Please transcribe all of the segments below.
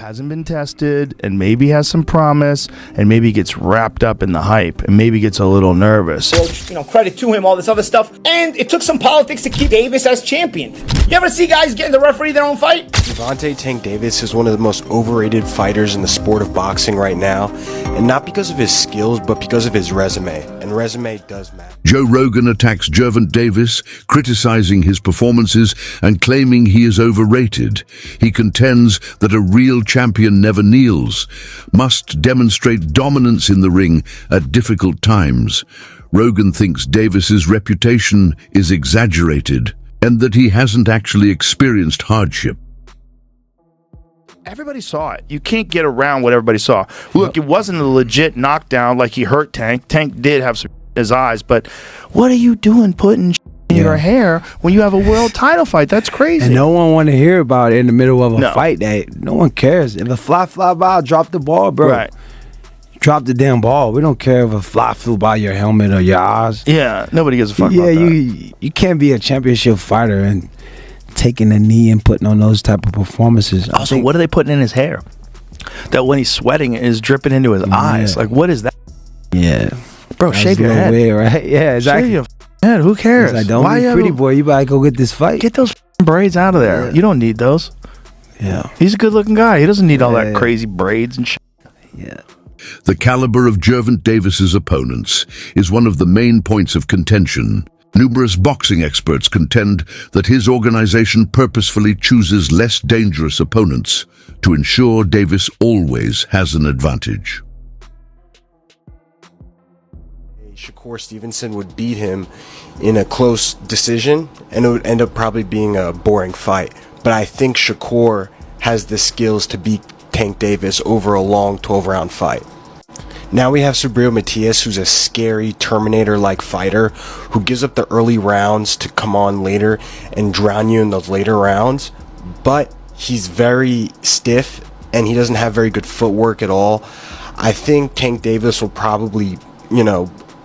hasn't been tested and maybe has some promise and maybe gets wrapped up in the hype and maybe gets a little nervous. Roach, credit to him, all this other stuff. And it took some politics to keep Davis as champion. You ever see guys getting to referee their own fight? Gervonta "Tank" Davis is one of the most overrated fighters in the sport of boxing right now. And not because of his skills, but because of his resume. And resume does matter. Joe Rogan attacks Gervonta Davis, criticizing his performances and claiming he is overrated. He contends that a real champion never kneels, must demonstrate dominance in the ring at difficult times. Rogan thinks Davis's reputation is exaggerated and that he hasn't actually experienced hardship. Everybody saw it. You can't get around what everybody saw. Look, it wasn't a legit knockdown like he hurt Tank. Tank did have some in his eyes, but what are you doing putting in your hair when you have a world title fight? That's crazy. And no one want to hear about it in the middle of a fight. That no one cares. If a fly by, drop the ball, bro. Right. Drop the damn ball. We don't care if a fly flew by your helmet or your eyes. Yeah, nobody gives a fuck about that. You can't be a championship fighter and taking a knee and putting on those type of performances. Also, what are they putting in his hair? That when he's sweating, it is dripping into his eyes. Like, what is that? Yeah. Bro, shave your head. Weird, right? Yeah, exactly. Shave your head. Who cares? Like, don't be pretty boy. You better go get this fight. Get those braids out of there. Yeah. You don't need those. Yeah. He's a good-looking guy. He doesn't need all that crazy braids and shit. Yeah. The caliber of Gervonta Davis's opponents is one of the main points of contention. Numerous boxing experts contend that his organization purposefully chooses less dangerous opponents to ensure Davis always has an advantage. Shakur Stevenson would beat him in a close decision, and it would end up probably being a boring fight. But I think Shakur has the skills to beat Tank Davis over a long 12-round fight. Now we have Subriel Matias, who's a scary Terminator-like fighter who gives up the early rounds to come on later and drown you in those later rounds. But he's very stiff and he doesn't have very good footwork at all. I think Tank Davis will probably,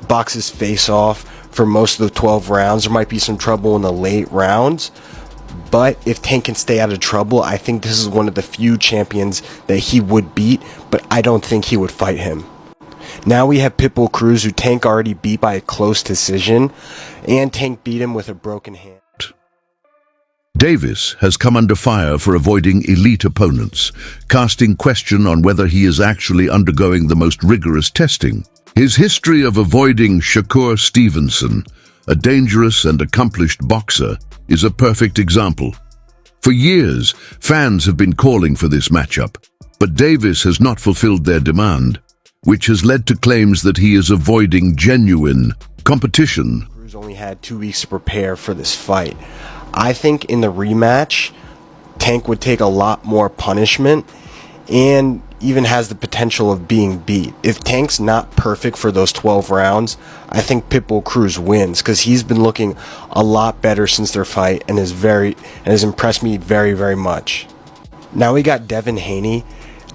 box his face off for most of the 12 rounds. There might be some trouble in the late rounds. But if Tank can stay out of trouble, I think this is one of the few champions that he would beat, but I don't think he would fight him. Now we have Pitbull Cruz, who Tank already beat by a close decision, and Tank beat him with a broken hand. Davis has come under fire for avoiding elite opponents, casting question on whether he is actually undergoing the most rigorous testing. His history of avoiding Shakur Stevenson, a dangerous and accomplished boxer, is a perfect example. For years, fans have been calling for this matchup, but Davis has not fulfilled their demand, which has led to claims that he is avoiding genuine competition. Cruz only had 2 weeks to prepare for this fight. I think in the rematch, Tank would take a lot more punishment and even has the potential of being beat. If Tank's not perfect for those 12 rounds, I think Pitbull Cruz wins because he's been looking a lot better since their fight and has impressed me very, very much. Now we got Devin Haney.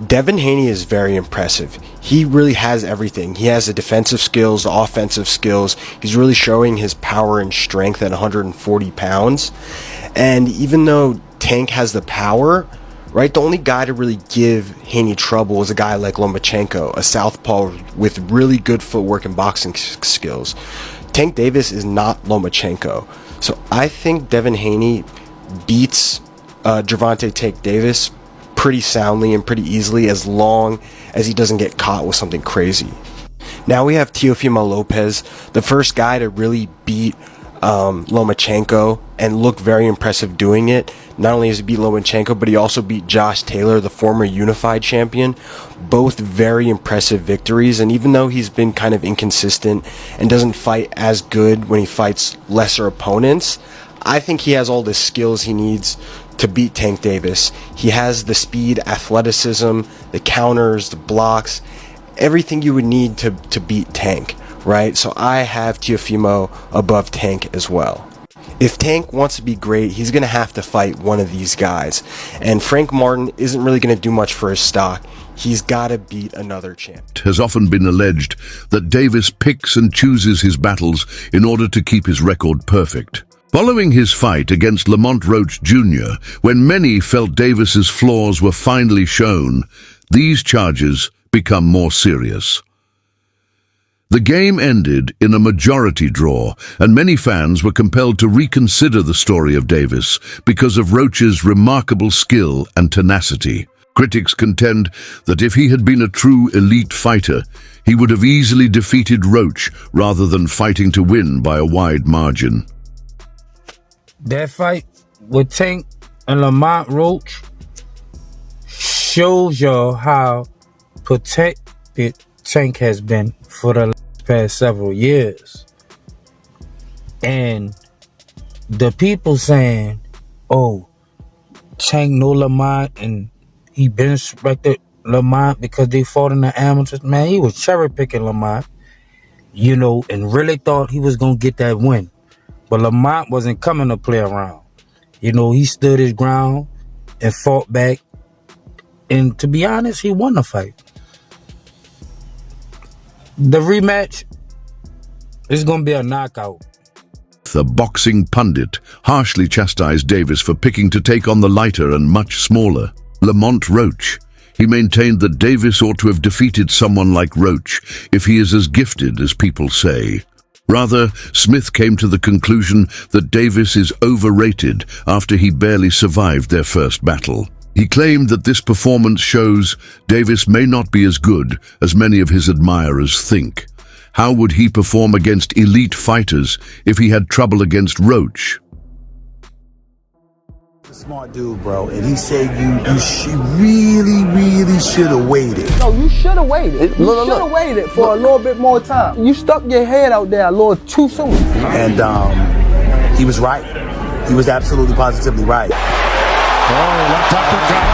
Devin Haney is very impressive. He really has everything. He has the defensive skills, the offensive skills. He's really showing his power and strength at 140 pounds. And even though Tank has the power, right, the only guy to really give Haney trouble is a guy like Lomachenko, a southpaw with really good footwork and boxing skills. Tank Davis is not Lomachenko. So I think Devin Haney beats Gervonta Tank Davis pretty soundly and pretty easily, as long as he doesn't get caught with something crazy. Now we have Teofimo Lopez, the first guy to really beat Lomachenko and look very impressive doing it. Not only has he beat Lomachenko, but he also beat Josh Taylor, the former unified champion. Both very impressive victories, and even though he's been kind of inconsistent and doesn't fight as good when he fights lesser opponents, I think he has all the skills he needs to beat Tank Davis. He has the speed, athleticism, the counters, the blocks, everything you would need to beat Tank, right? So I have Teofimo above Tank as well. If Tank wants to be great, he's going to have to fight one of these guys. And Frank Martin isn't really going to do much for his stock. He's got to beat another champ. It has often been alleged that Davis picks and chooses his battles in order to keep his record perfect. Following his fight against Lamont Roach Jr., when many felt Davis's flaws were finally shown, these charges become more serious. The game ended in a majority draw, and many fans were compelled to reconsider the story of Davis because of Roach's remarkable skill and tenacity. Critics contend that if he had been a true elite fighter, he would have easily defeated Roach rather than fighting to win by a wide margin. That fight with Tank and Lamont Roach shows y'all how protected Tank has been for the past several years. And the people saying, oh, Tank know Lamont and he been respected Lamont because they fought in the amateurs. Man, he was cherry picking Lamont, you know, and really thought he was going to get that win. But Lamont wasn't coming to play around. You know, he stood his ground and fought back. And to be honest, he won the fight. The rematch is going to be a knockout. The boxing pundit harshly chastised Davis for picking to take on the lighter and much smaller Lamont Roach. He maintained that Davis ought to have defeated someone like Roach if he is as gifted as people say. Rather, Smith came to the conclusion that Davis is overrated after he barely survived their first battle. He claimed that this performance shows Davis may not be as good as many of his admirers think. How would he perform against elite fighters if he had trouble against Roach? Smart dude, bro, and he said you really should have waited. No, you should have waited. You should have waited for a little bit more time. You stuck your head out there a little too soon. And he was right. He was absolutely positively right. Oh, left uppercut.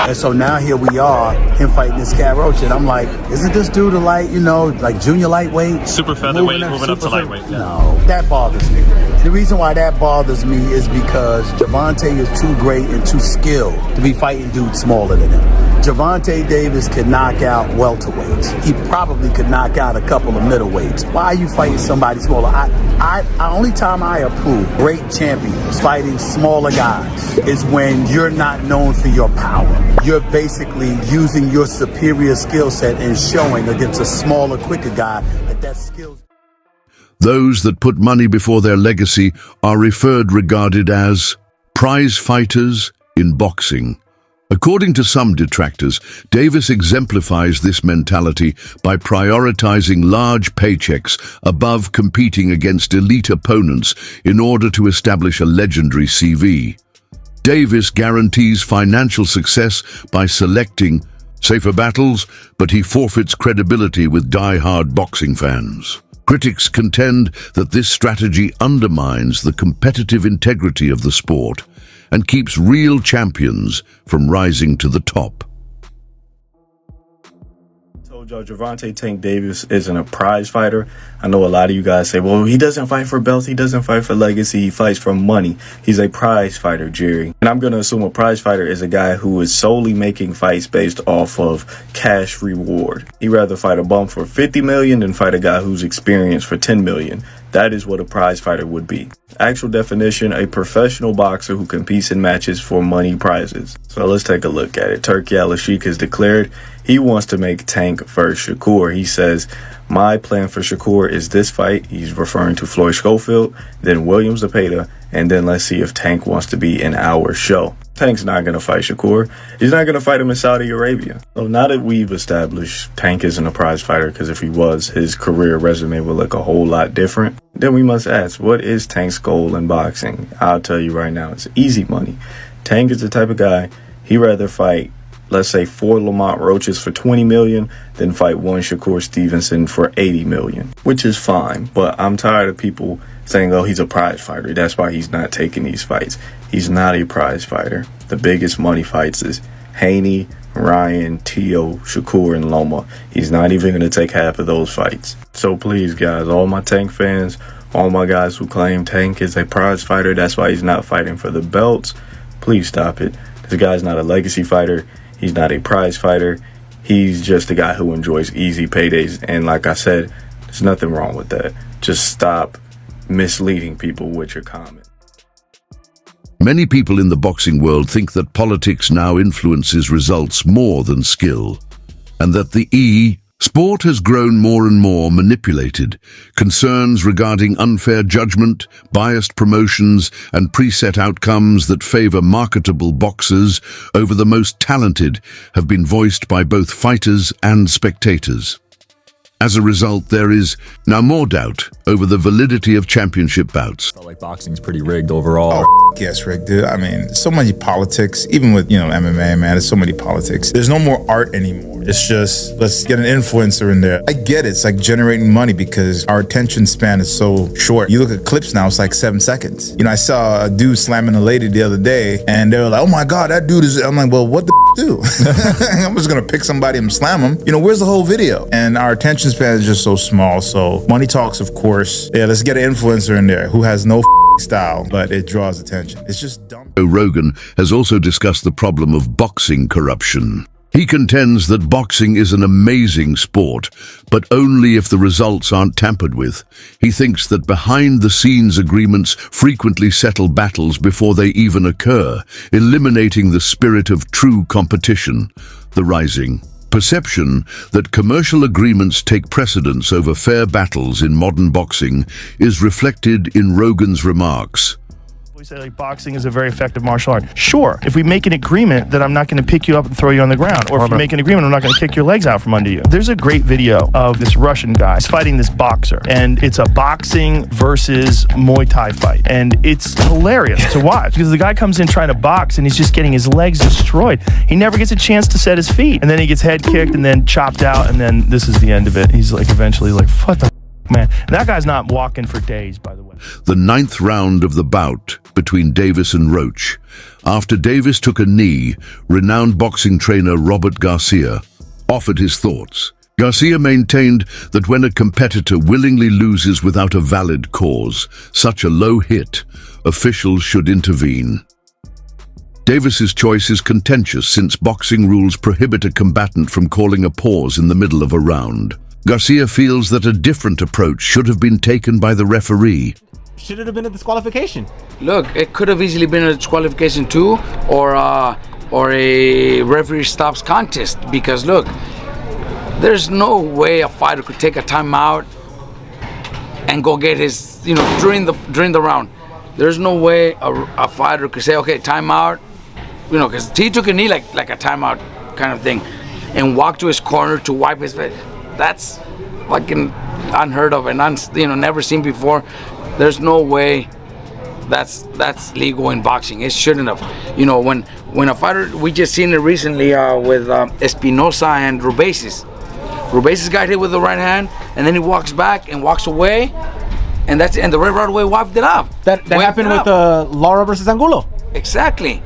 And so now here we are, him fighting this cat Roach, and I'm like, isn't this dude a light, you know, like junior lightweight? Super featherweight, moving up to lightweight. Yeah. No, that bothers me. The reason why that bothers me is because Gervonta is too great and too skilled to be fighting dudes smaller than him. Gervonta Davis could knock out welterweights. He probably could knock out a couple of middleweights. Why are you fighting somebody smaller? Only time I approve great champions fighting smaller guys is when you're not known for your power. You're basically using your superior skill set and showing against a smaller, quicker guy that skill. Those that put money before their legacy are regarded as prize fighters in boxing. According to some detractors, Davis exemplifies this mentality by prioritizing large paychecks above competing against elite opponents in order to establish a legendary CV. Davis guarantees financial success by selecting safer battles, but he forfeits credibility with die-hard boxing fans. Critics contend that this strategy undermines the competitive integrity of the sport and keeps real champions from rising to the top. Y'all, Gervonta Tank Davis isn't a prize fighter. I know a lot of you guys say, well, he doesn't fight for belts, he doesn't fight for legacy, he fights for money. He's a prize fighter, Jerry. And I'm going to assume a prize fighter is a guy who is solely making fights based off of cash reward. He'd rather fight a bum for $50 million than fight a guy who's experienced for $10 million. That is what a prize fighter would be. Actual definition, a professional boxer who competes in matches for money prizes. So let's take a look at it. Turki Al-Sheikh has declared he wants to make Tank versus Shakur. He says, my plan for Shakur is this fight. He's referring to Floyd Schofield, then Williams Zepeda, and then let's see if Tank wants to be in our show. Tank's not going to fight Shakur. He's not going to fight him in Saudi Arabia. So now that we've established Tank isn't a prize fighter, because if he was, his career resume would look a whole lot different, then we must ask, what is Tank's goal in boxing? I'll tell you right now, it's easy money. Tank is the type of guy, he'd rather fight, let's say, 4 Lamont Roaches for $20 million than fight 1 Shakur Stevenson for $80 million, which is fine. But I'm tired of people saying, oh, he's a prize fighter. That's why he's not taking these fights. He's not a prize fighter. The biggest money fights is Haney, Ryan, Tio, Shakur, and Loma. He's not even going to take half of those fights. So please, guys, all my Tank fans, all my guys who claim Tank is a prize fighter, that's why he's not fighting for the belts, please stop it. This guy's not a legacy fighter. He's not a prize fighter. He's just a guy who enjoys easy paydays. And like I said, There's nothing wrong with that. Just stop misleading people with your comments. Many people in the boxing world think that politics now influences results more than skill, and that the sport has grown more and more manipulated. Concerns regarding unfair judgment, biased promotions, and preset outcomes that favor marketable boxers over the most talented have been voiced by both fighters and spectators. As a result, there is now more doubt over the validity of championship bouts. Like boxing's pretty rigged overall. Oh, yes, rigged, dude. I mean, so many politics, even with, MMA, man, there's so many politics. There's no more art anymore. It's just, let's get an influencer in there. I get it. It's like generating money because our attention span is so short. You look at clips now, it's like 7 seconds. I saw a dude slamming a lady the other day and they were like, oh my God, that dude is, I'm like, well, what the do? I'm just gonna pick somebody and slam them. Where's the whole video? And our attention span is just so small. So money talks, of course. Yeah, let's get an influencer in there who has no style, but it draws attention. It's just dumb. Joe Rogan has also discussed the problem of boxing corruption. He contends that boxing is an amazing sport, but only if the results aren't tampered with. He thinks that behind-the-scenes agreements frequently settle battles before they even occur, eliminating the spirit of true competition. The rising perception that commercial agreements take precedence over fair battles in modern boxing is reflected in Rogan's remarks. We say like boxing is a very effective martial art. Sure, if we make an agreement that I'm not going to pick you up and throw you on the ground, or if we make an agreement I'm not going to kick your legs out from under you. There's a great video of this Russian guy. He's fighting this boxer, and it's a boxing versus Muay Thai fight. And it's hilarious to watch because the guy comes in trying to box and he's just getting his legs destroyed. He never gets a chance to set his feet. And then he gets head kicked and then chopped out, and then this is the end of it. He's like eventually like, what the man. And that guy's not walking for days, by the way. The 9th round of the bout between Davis and Roach. After Davis took a knee, renowned boxing trainer Robert Garcia offered his thoughts. Garcia maintained that when a competitor willingly loses without a valid cause, such a low hit, officials should intervene. Davis's choice is contentious since boxing rules prohibit a combatant from calling a pause in the middle of a round. Garcia feels that a different approach should have been taken by the referee. Should it have been a disqualification? Look, it could have easily been a disqualification too, or a referee stops contest. Because look, there's no way a fighter could take a timeout and go get his, during the round. There's no way a fighter could say, okay, timeout, because he took a knee like a timeout kind of thing, and walk to his corner to wipe his face. That's fucking unheard of and never seen before. There's no way that's legal in boxing. It shouldn't have. When a fighter, we just seen it recently with Espinosa and Rubesis. Rubesis got hit with the right hand, and then he walks back and walks away, and the ref right away wiped it up. That happened with Lara versus Angulo. Exactly.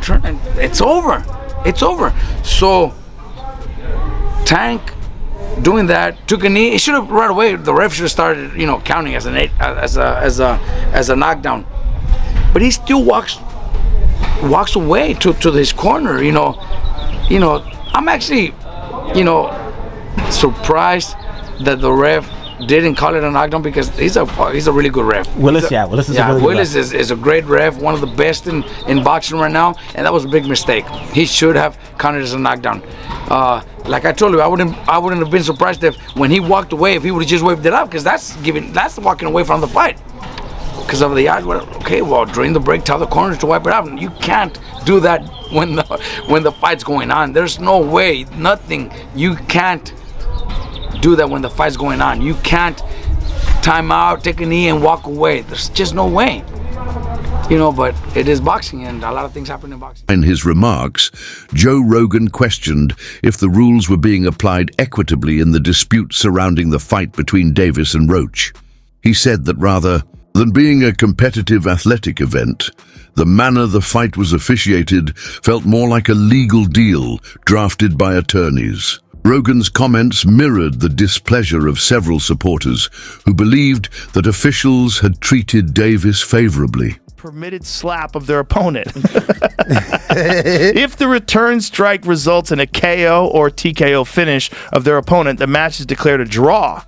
It's over. It's over. So Tank doing that, took a knee. It should have right away. The ref should have started, counting as a knockdown. But he still walks away to his corner. I'm actually, surprised that the ref didn't call it a knockdown because he's a really good ref. Willis is a really good Willis ref. is a great ref, one of the best in boxing right now, and that was a big mistake. He should have counted as a knockdown. Like I told you, I wouldn't have been surprised if when he walked away, if he would have just waved it up, because that's walking away from the fight. Because of the odds, okay, well, during the break, tell the corners to wipe it out. You can't do that when the fight's going on. There's no way, nothing. You can't do that when the fight's going on. You can't time out, take a knee, and walk away. There's just no way. But it is boxing, and a lot of things happen in boxing. In his remarks, Joe Rogan questioned if the rules were being applied equitably in the dispute surrounding the fight between Davis and Roach. He said that rather than being a competitive athletic event, the manner the fight was officiated felt more like a legal deal drafted by attorneys. Rogan's comments mirrored the displeasure of several supporters who believed that officials had treated Davis favorably. Permitted slap of their opponent. If the return strike results in a KO or TKO finish of their opponent, the match is declared a draw.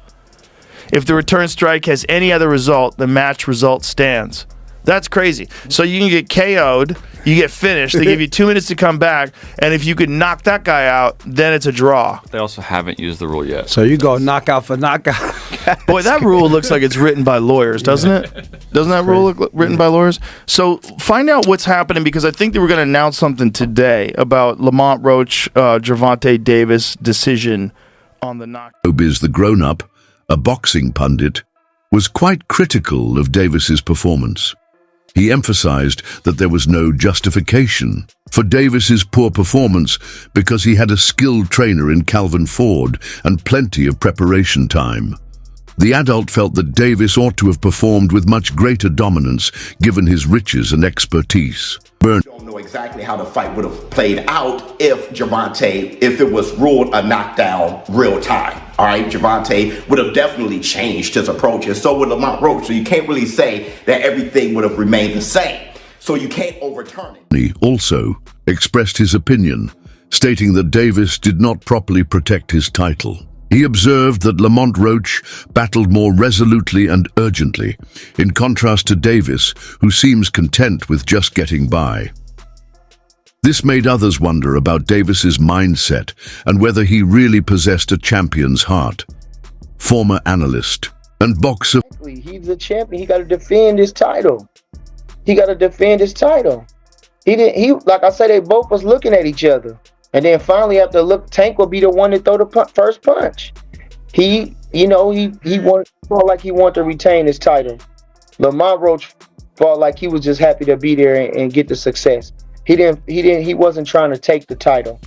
If the return strike has any other result, the match result stands. That's crazy. So you can get KO'd, you get finished, they give you 2 minutes to come back, and if you could knock that guy out, then it's a draw. They also haven't used the rule yet. So you go knockout for knockout. Boy, that rule looks like it's written by lawyers, doesn't it? Doesn't that rule look written by lawyers? So find out what's happening, because I think they were going to announce something today about Lamont Roach, Gervonta Davis decision on the knockout. Obiz, the grown-up, a boxing pundit, was quite critical of Davis's performance. He emphasized that there was no justification for Davis's poor performance because he had a skilled trainer in Calvin Ford and plenty of preparation time. The adult felt that Davis ought to have performed with much greater dominance given his riches and expertise. I don't know exactly how the fight would have played out if it was ruled a knockdown real time. All right, Gervonta would have definitely changed his approach, and so would Lamont Roach. So you can't really say that everything would have remained the same. So you can't overturn it. He also expressed his opinion, stating that Davis did not properly protect his title. He observed that Lamont Roach battled more resolutely and urgently, in contrast to Davis, who seems content with just getting by. This made others wonder about Davis's mindset and whether he really possessed a champion's heart. Former analyst and boxer. He's a champion. He got to defend his title. Like I said, they both was looking at each other. And then finally, after Tank will be the one to throw the first punch. He felt like he wanted to retain his title. Lamont Roach felt like he was just happy to be there and get the success. He wasn't trying to take the title.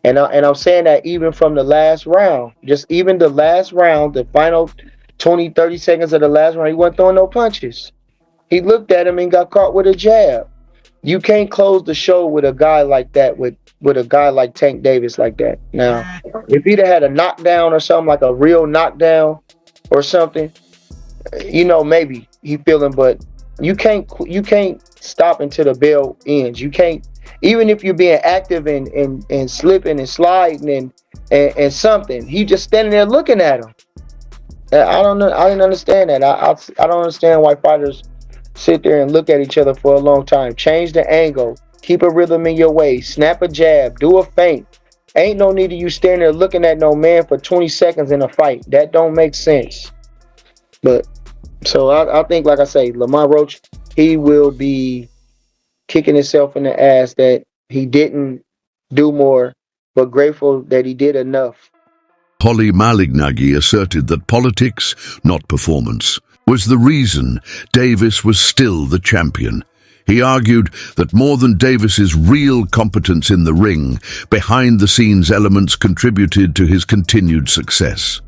And I'm saying that even from the last round, the final 20, 30 seconds of the last round, he wasn't throwing no punches. He looked at him and got caught with a jab. You can't close the show with a guy like that, with a guy like Tank Davis like that. Now, if he'd have had a knockdown or something, like a real knockdown or something, maybe he feeling, but you can't stop until the bell ends. You can't, even if you're being active and slipping and sliding and something, he just standing there looking at him. I don't know. I didn't understand that. I don't understand why fighters sit there and look at each other for a long time. Change the angle. Keep a rhythm in your way. Snap a jab. Do a feint. Ain't no need of you standing there looking at no man for 20 seconds in a fight. That don't make sense. But so I think, like I say, Lamont Roach, he will be kicking himself in the ass that he didn't do more, but grateful that he did enough. Holly Malignaggi asserted that politics, not performance, was the reason Davis was still the champion. He argued that more than Davis's real competence in the ring, behind-the-scenes elements contributed to his continued success.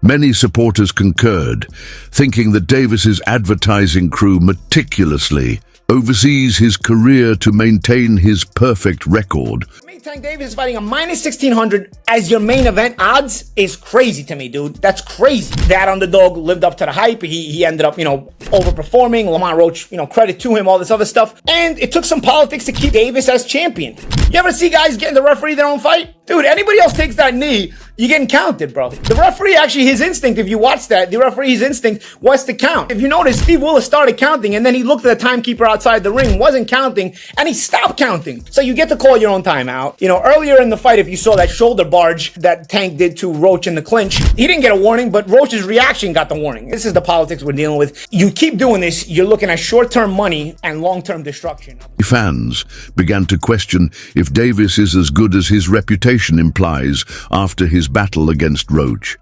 Many supporters concurred, thinking that Davis's advertising crew meticulously oversees his career to maintain his perfect record. Tank Davis is fighting a minus 1600 as your main event odds is crazy to me, dude. That's crazy. That underdog lived up to the hype. He ended up, overperforming. Lamont Roach, credit to him, all this other stuff. And it took some politics to keep Davis as champion. You ever see guys getting the referee their own fight? Dude, anybody else takes that knee, you're getting counted, bro. The referee, actually, his instinct, if you watch that, the referee's instinct was to count. If you notice, Steve Willis started counting, and then he looked at the timekeeper outside the ring, wasn't counting, and he stopped counting. So you get to call your own timeout. Earlier in the fight, if you saw that shoulder barge that Tank did to Roach in the clinch, he didn't get a warning, but Roach's reaction got the warning. This is the politics we're dealing with. You keep doing this, you're looking at short-term money and long-term destruction. Fans began to question if Davis is as good as his reputation implies after his battle against Roach.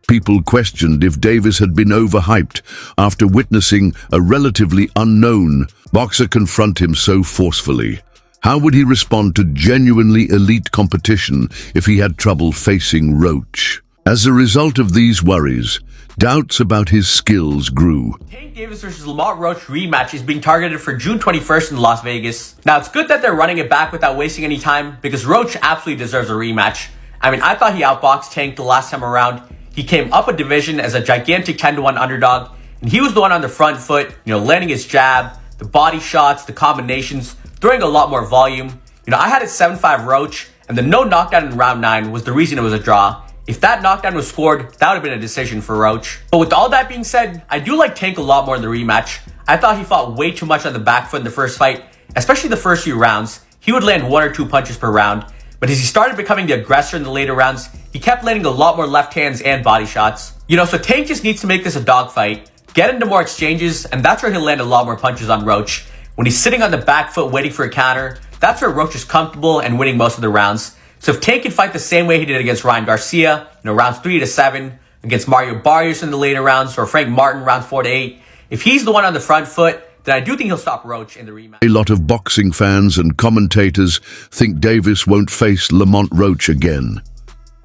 People questioned if Davis had been overhyped after witnessing a relatively unknown boxer confront him so forcefully. How would he respond to genuinely elite competition if he had trouble facing Roach? As a result of these worries, doubts about his skills grew. Tank Davis versus Lamont Roach rematch is being targeted for June 21st in Las Vegas. Now, it's good that they're running it back without wasting any time because Roach absolutely deserves a rematch. I thought he outboxed Tank the last time around. He came up a division as a gigantic 10-1 underdog, and he was the one on the front foot, landing his jab, the body shots, the combinations, throwing a lot more volume. I had it 7-5 Roach, and the no knockdown in round 9 was the reason it was a draw. If that knockdown was scored, that would have been a decision for Roach. But with all that being said, I do like Tank a lot more in the rematch. I thought he fought way too much on the back foot in the first fight, especially the first few rounds. He would land 1 or 2 punches per round, but as he started becoming the aggressor in the later rounds, he kept landing a lot more left hands and body shots. You know, so Tank just needs to make this a dogfight, get into more exchanges, and that's where he'll land a lot more punches on Roach. When he's sitting on the back foot waiting for a counter, that's where Roach is comfortable and winning most of the rounds. So if Tank can fight the same way he did against Ryan Garcia, rounds 3 to 7, against Mario Barrios in the later rounds, or Frank Martin round 4 to 8, if he's the one on the front foot, then I do think he'll stop Roach in the rematch. A lot of boxing fans and commentators think Davis won't face Lamont Roach again.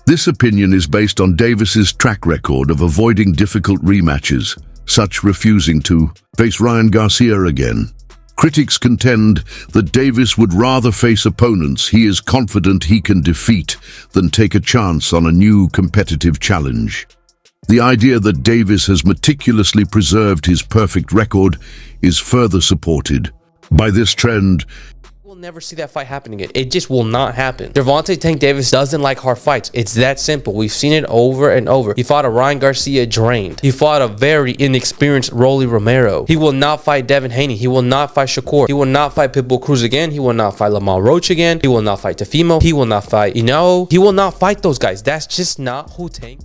This opinion is based on Davis's track record of avoiding difficult rematches, such refusing to face Ryan Garcia again. Critics contend that Davis would rather face opponents he is confident he can defeat than take a chance on a new competitive challenge. The idea that Davis has meticulously preserved his perfect record is further supported by this trend. We'll never see that fight happening again. It just will not happen. Gervonta Tank Davis doesn't like hard fights. It's that simple. We've seen it over and over. He fought a Ryan Garcia drained. He fought a very inexperienced Rolly Romero. He will not fight Devin Haney. He will not fight Shakur. He will not fight Pitbull Cruz again. He will not fight Lamont Roach again. He will not fight Tefimo. He will not fight He will not fight those guys. That's just not who Tank